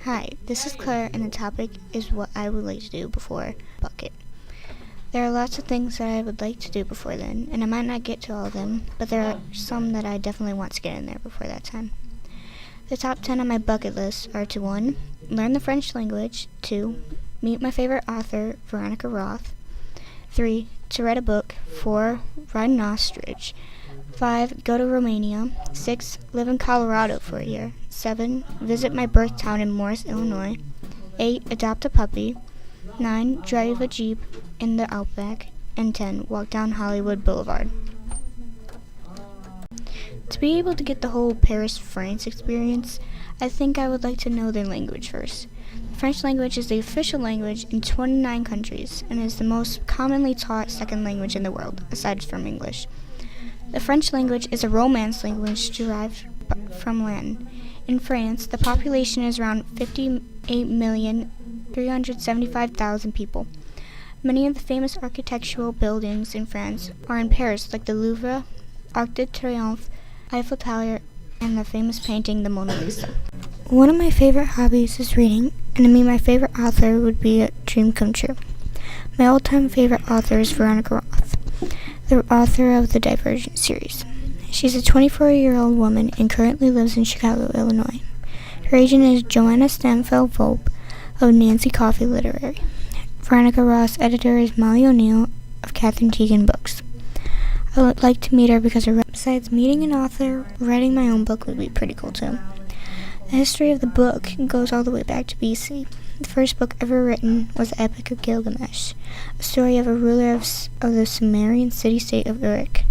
Hi, this is Claire, and the topic is what I would like to do before bucket. There are lots of things that I would like to do before then, and I might not get to all of them, but there are some that I definitely want to get in there before that time. The top 10 on my bucket list are to 1. Learn the French language, 2. Meet my favorite author, Veronica Roth, 3. To write a book, 4. Ride an ostrich, 5. Go to Romania, 6. Live in Colorado for a year, 7. Visit my birth town in Morris, Illinois, 8. Adopt a puppy, 9. Drive a Jeep in the Outback, and 10. Walk down Hollywood Boulevard. To be able to get the whole Paris, France experience, I think I would like to know their language first. The French language is the official language in 29 countries and is the most commonly taught second language in the world, aside from English. The French language is a Romance language derived from Latin. In France, the population is around 58,375,000 people. Many of the famous architectural buildings in France are in Paris, like the Louvre, Arc de Triomphe, Eiffel Tower, and the famous painting, the Mona Lisa. One of my favorite hobbies is reading, and to me my favorite author would be a dream come true. My all-time favorite author is Veronica Roth, the author of the Divergent series. She's a 24-year-old woman and currently lives in Chicago, Illinois. Her agent is Joanna Stanfield Volpe of Nancy Coffey Literary. Veronica Roth's editor is Molly O'Neill of Catherine Teigen Books. I would like to meet her because besides meeting an author, writing my own book would be pretty cool too. The history of the book goes all the way back to BC. The first book ever written was the Epic of Gilgamesh, a story of a ruler of the Sumerian city-state of Uruk,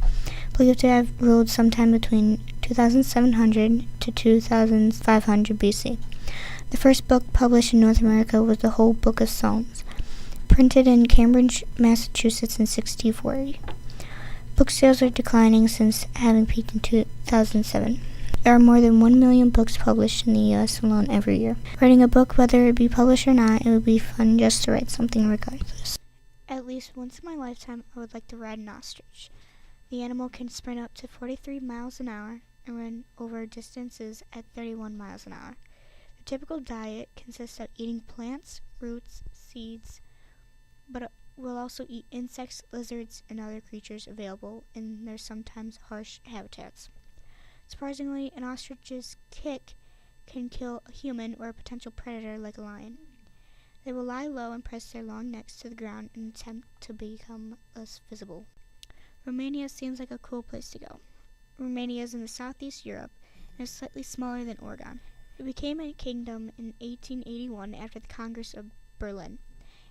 believed to have ruled sometime between 2700 to 2500 BC. The first book published in North America was the whole Book of Psalms, printed in Cambridge, Massachusetts in 1640. Book sales are declining since having peaked in 2007. There are more than 1 million books published in the U.S. alone every year. Writing a book, whether it be published or not, it would be fun just to write something regardless. At least once in my lifetime, I would like to ride an ostrich. The animal can sprint up to 43 miles an hour and run over distances at 31 miles an hour. The typical diet consists of eating plants, roots, seeds, but will also eat insects, lizards, and other creatures available in their sometimes harsh habitats. Surprisingly, an ostrich's kick can kill a human or a potential predator like a lion. They will lie low and press their long necks to the ground and attempt to become less visible. Romania seems like a cool place to go. Romania is in the southeast Europe and is slightly smaller than Oregon. It became a kingdom in 1881 after the Congress of Berlin.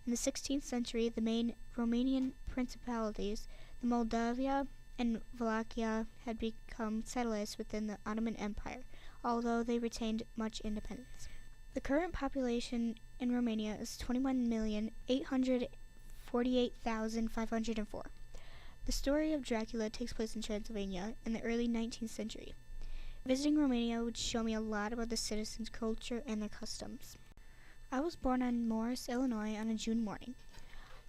In the 16th century, the main Romanian principalities, the Moldavia and Wallachia, had become satellites within the Ottoman Empire, although they retained much independence. The current population in Romania is 21,848,504. The story of Dracula takes place in Transylvania in the early 19th century. Visiting Romania would show me a lot about the citizens' culture and their customs. I was born in Morris, Illinois on a June morning.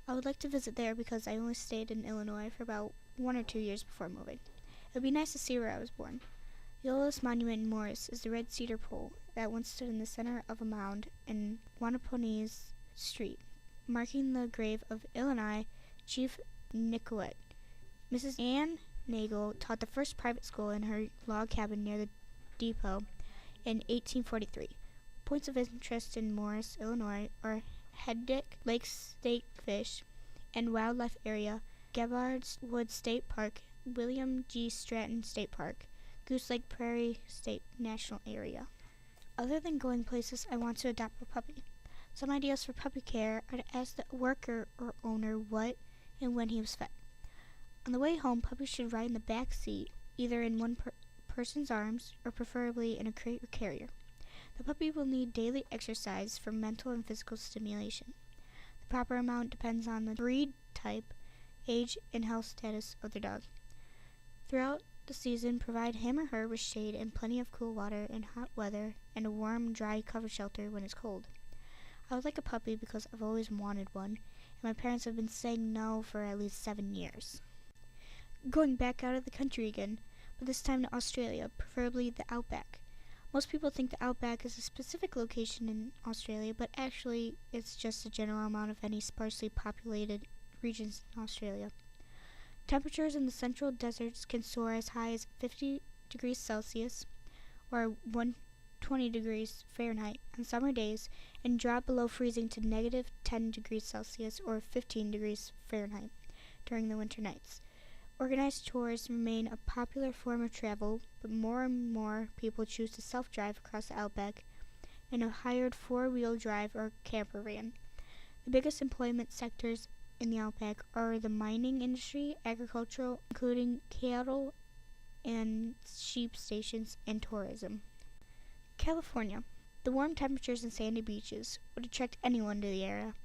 I would like to visit there because I only stayed in Illinois for about 1 or 2 years before moving. It would be nice to see where I was born. The oldest monument in Morris is the red cedar pole that once stood in the center of a mound in Wampanoag Street, marking the grave of Illinois Chief Nicollet. Mrs. Ann Nagel taught the first private school in her log cabin near the depot in 1843. Points of interest in Morris, Illinois are Heddick Lake State Fish and Wildlife Area, Gabbard's Wood State Park, William G. Stratton State Park, Goose Lake Prairie State National Area. Other than going places, I want to adopt a puppy. Some ideas for puppy care are to ask the worker or owner what and when he was fed. On the way home, puppies should ride in the back seat, either in one person's arms or preferably in a crate or carrier. The puppy will need daily exercise for mental and physical stimulation. The proper amount depends on the breed type, age, and health status of the dog. Throughout the season, provide him or her with shade and plenty of cool water in hot weather and a warm, dry cover shelter when it's cold. I would like a puppy because I've always wanted one, and my parents have been saying no for at least 7 years. Going back out of the country again, but this time to Australia, preferably the Outback. Most people think the Outback is a specific location in Australia, but actually it's just a general amount of any sparsely populated regions in Australia. Temperatures in the central deserts can soar as high as 50 degrees Celsius or 120 degrees Fahrenheit on summer days and drop below freezing to negative 10 degrees Celsius or 15 degrees Fahrenheit during the winter nights. Organized tours remain a popular form of travel, but more and more people choose to self-drive across the Outback in a hired four-wheel drive or camper van. The biggest employment sectors in the Outback are the mining industry, agricultural, including cattle and sheep stations, and tourism. California. The warm temperatures and sandy beaches would attract anyone to the area,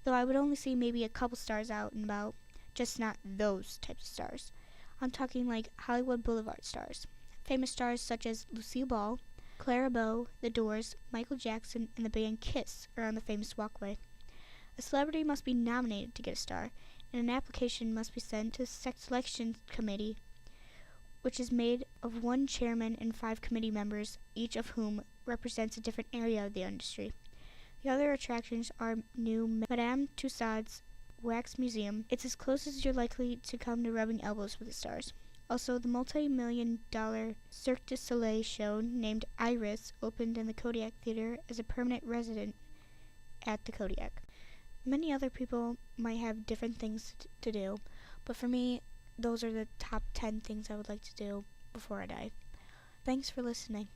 though I would only see maybe a couple stars out and about, just not those types of stars. I'm talking like Hollywood Boulevard stars. Famous stars such as Lucille Ball, Clara Bow, The Doors, Michael Jackson, and the band Kiss are on the famous walkway. A celebrity must be nominated to get a star, and an application must be sent to the selection committee, which is made of one chairman and 5 committee members, each of whom represents a different area of the industry. The other attractions are new Madame Tussauds Wax Museum. It's as close as you're likely to come to rubbing elbows with the stars. Also, the multi-million-dollar Cirque du Soleil show named Iris opened in the Kodiak Theater as a permanent resident at the Kodiak. Many other people might have different things to do, but for me, those are the top 10 things I would like to do before I die. Thanks for listening.